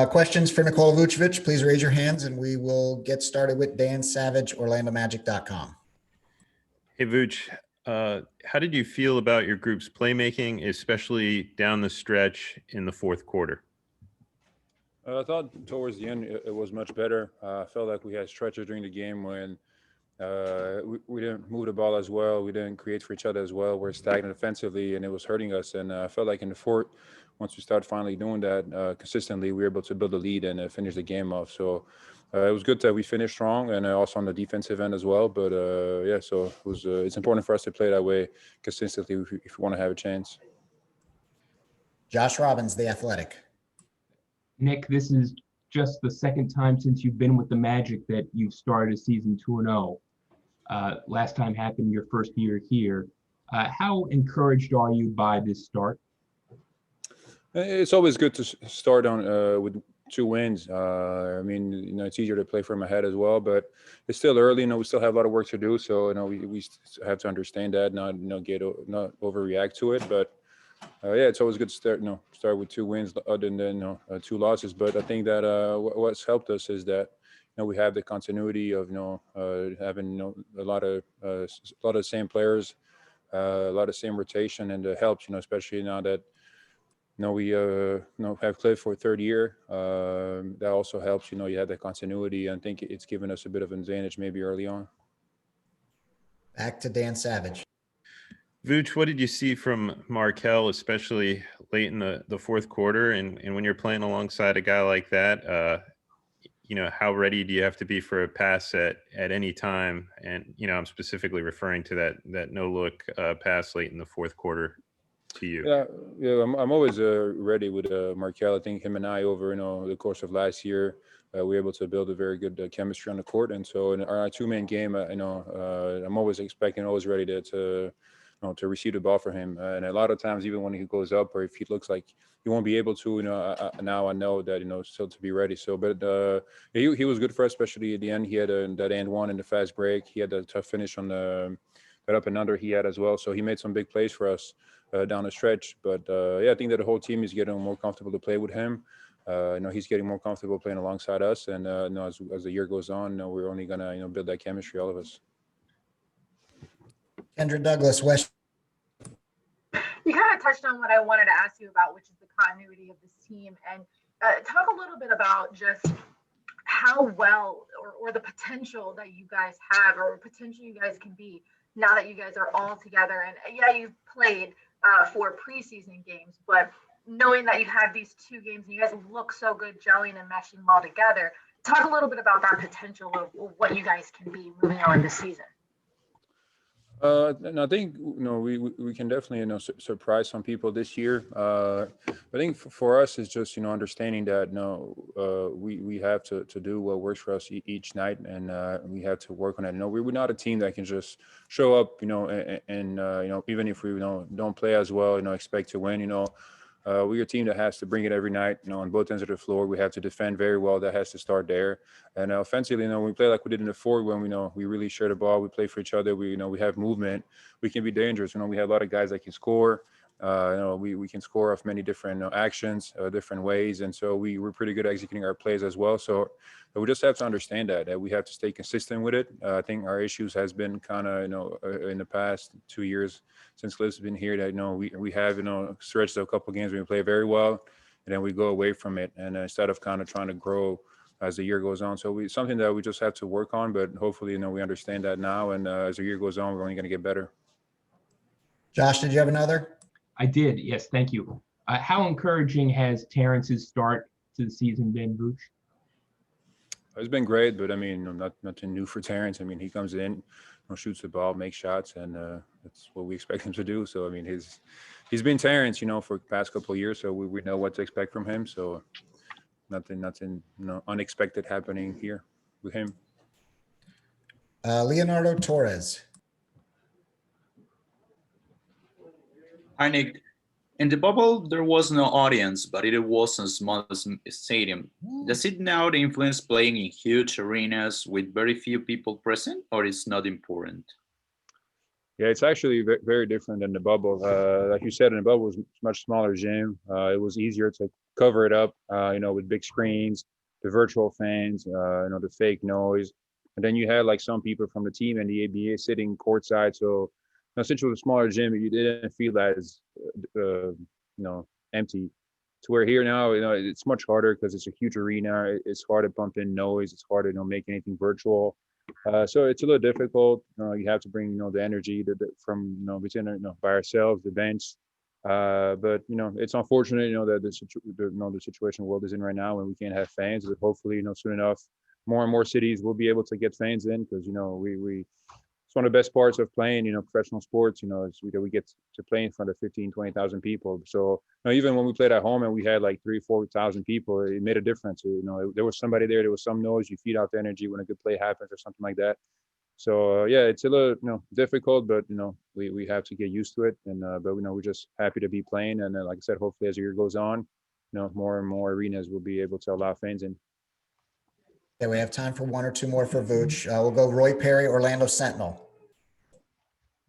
Questions for Nikola Vucevic, please raise your hands and we will get started with Dan Savage, OrlandoMagic.com. Hey, Vooch, how did you feel about your group's playmaking, especially down the stretch in the fourth quarter? I thought towards the end it was much better. I felt like we had stretches during the game when we didn't move the ball as well. We didn't create for each other as well. We're stagnant offensively, and it was hurting us. And I felt like in the fourth, once we started finally doing that consistently, we were able to build a lead and finish the game off. So it was good that we finished strong, and also on the defensive end as well. But yeah, so it was. It's important for us to play that way consistently if we want to have a chance. Josh Robbins, The Athletic. Nick, this is just the second time since you've been with the Magic that you've started a season 2-0. Last time happened your first year here. How encouraged are you by this start? It's always good to start on with 2 wins. I mean, it's easier to play from ahead as well, but it's still early. We still have a lot of work to do. So, we have to understand that, not overreact to it. But yeah, it's always good to start with 2 wins other than 2 losses. But I think that what's helped us is that we have the continuity of having a lot of same players, a lot of same rotation, and it helps especially now that we have Cliff for a 3rd year. That also helps. You have that continuity. I think it's given us a bit of an advantage maybe early on. Back to Dan Savage. Vooch, what did you see from Markelle, especially late in the fourth quarter? And when you're playing alongside a guy like that, how ready do you have to be for a pass at any time? And, I'm specifically referring to that no-look pass late in the fourth quarter to you. Yeah, I'm always ready with Markelle. I think him and I over, the course of last year, we were able to build a very good chemistry on the court. And so in our 2-man game, I'm always ready to receive the ball for him. And a lot of times, even when he goes up or if he looks like he won't be able to, now I know that, still to be ready. So, but he was good for us, especially at the end. He had that and one in the fast break. He had a tough finish on that up and under he had as well. So he made some big plays for us down the stretch. But yeah, I think that the whole team is getting more comfortable to play with him. He's getting more comfortable playing alongside us. And as the year goes on, we're only going to, build that chemistry, all of us. Kendra Douglas, West. You kind of touched on what I wanted to ask you about, which is the continuity of this team, and talk a little bit about just how well or the potential that you guys have or potential you guys can be now that you guys are all together. And yeah, you've played 4 preseason games, but knowing that you have these 2 games and you guys look so good gelling and meshing well together, talk a little bit about that potential of what you guys can be moving on this season. And I think we can definitely surprise some people this year. I think for us it's just understanding that we have to do what works for us each night, and we have to work on it. We're not a team that can just show up and even if we don't play as well expect to win. We're a team that has to bring it every night, on both ends of the floor. We have to defend very well. That has to start there. And offensively, when we play like we did in the fourth, when we really share the ball, we play for each other. We have movement. We can be dangerous. We have a lot of guys that can score. We can score off many different actions, different ways, and so we're pretty good at executing our plays as well. So we just have to understand that we have to stay consistent with it. I think our issues has been kind of in the past 2 years since Cliff's been here that we have stretched a couple of games where we play very well, and then we go away from it, and instead of kind of trying to grow as the year goes on. So something that we just have to work on, but hopefully we understand that now, and as the year goes on, we're only going to get better. Josh, did you have another? I did, yes, thank you. How encouraging has Terrence's start to the season been, Vooch? It's been great, but nothing new for Terrence. He comes in, shoots the ball, makes shots, and that's what we expect him to do. So he's been Terrence, for the past couple of years, so we know what to expect from him. So nothing unexpected happening here with him. Leonardo Torres. Hi, Nick. In the bubble, there was no audience, but it was a small stadium. Does it now influence playing in huge arenas with very few people present, or it's not important? Yeah, it's actually very different than the bubble. Like you said, in the bubble, it was much smaller gym. It was easier to cover it up, with big screens, the virtual fans, the fake noise. And then you had like some people from the team and the ABA sitting courtside. So since it was a smaller gym, you didn't feel as, empty. To where here now, it's much harder because it's a huge arena. It's hard to pump in noise. It's hard to make anything virtual. So it's a little difficult. You have to bring the energy from within by ourselves, the bench. But it's unfortunate that the situation the world is in right now, and we can't have fans. But hopefully soon enough, more and more cities will be able to get fans in, because we it's one of the best parts of playing professional sports. Is we get to play in front of 15,000-20,000 people. So even when we played at home and we had like 3,000-4,000 people, it made a difference. There was somebody there was some noise. You feed out the energy when a good play happens or something like that. So yeah, it's a little difficult, but we have to get used to it. And but we're just happy to be playing. And like I said, hopefully as the year goes on, more and more arenas will be able to allow fans in. Okay, we have time for one or two more for Vooch. We'll go Roy Perry, Orlando Sentinel.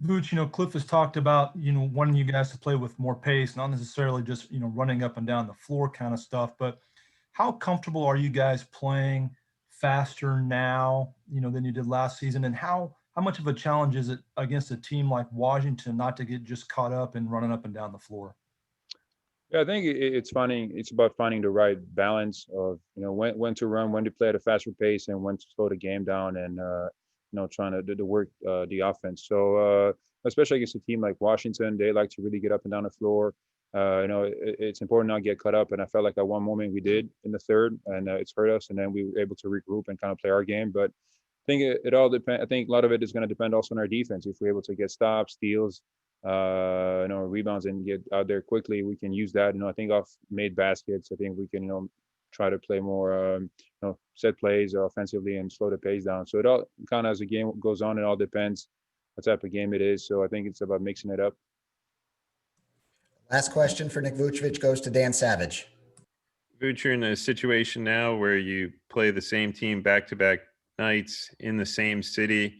Vooch, Cliff has talked about, wanting you guys to play with more pace, not necessarily just, running up and down the floor kind of stuff, but how comfortable are you guys playing faster now, than you did last season? And how much of a challenge is it against a team like Washington not to get just caught up in running up and down the floor? Yeah, I think it's about finding the right balance of, when to run, when to play at a faster pace, and when to slow the game down, and, trying to work the offense. So, especially against a team like Washington, they like to really get up and down the floor. It's important not to get caught up. And I felt like at one moment we did in the third, and it's hurt us. And then we were able to regroup and kind of play our game. But I think it all depends. I think a lot of it is going to depend also on our defense. If we're able to get stops, steals, rebounds, and get out there quickly, we can use that. I think off made baskets, I think we can, try to play more, set plays offensively and slow the pace down. So it all kind of, as the game goes on, it all depends what type of game it is. So I think it's about mixing it up. Last question for Nick Vucevic goes to Dan Savage. Vooch, you're in a situation now where you play the same team back-to-back nights in the same city.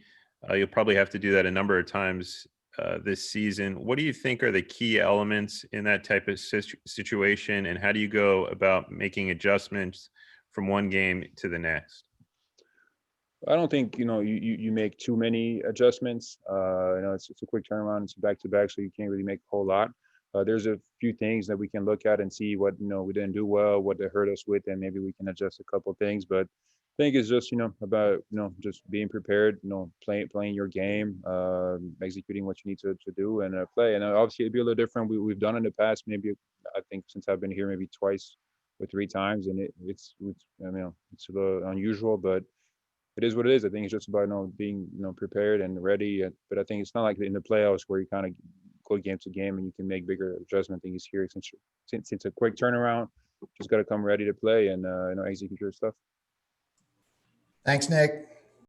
You'll probably have to do that a number of times this season. What do you think are the key elements in that type of situation, and how do you go about making adjustments from one game to the next? I don't think you make too many adjustments. It's a quick turnaround. It's back-to-back, so you can't really make a whole lot. There's a few things that we can look at and see what we didn't do well, what they hurt us with, and maybe we can adjust a couple of things. But I think it's just about just being prepared, playing your game, executing what you need to do and play. And obviously it'd be a little different. We've done in the past, maybe I think since I've been here, maybe twice or three times, and it's a little unusual, but it is what it is. I think it's just about being prepared and ready. But I think it's not like in the playoffs where you kind of go game to game and you can make bigger adjustment things here. Since it's a quick turnaround, just got to come ready to play and execute your stuff. Thanks, Nick.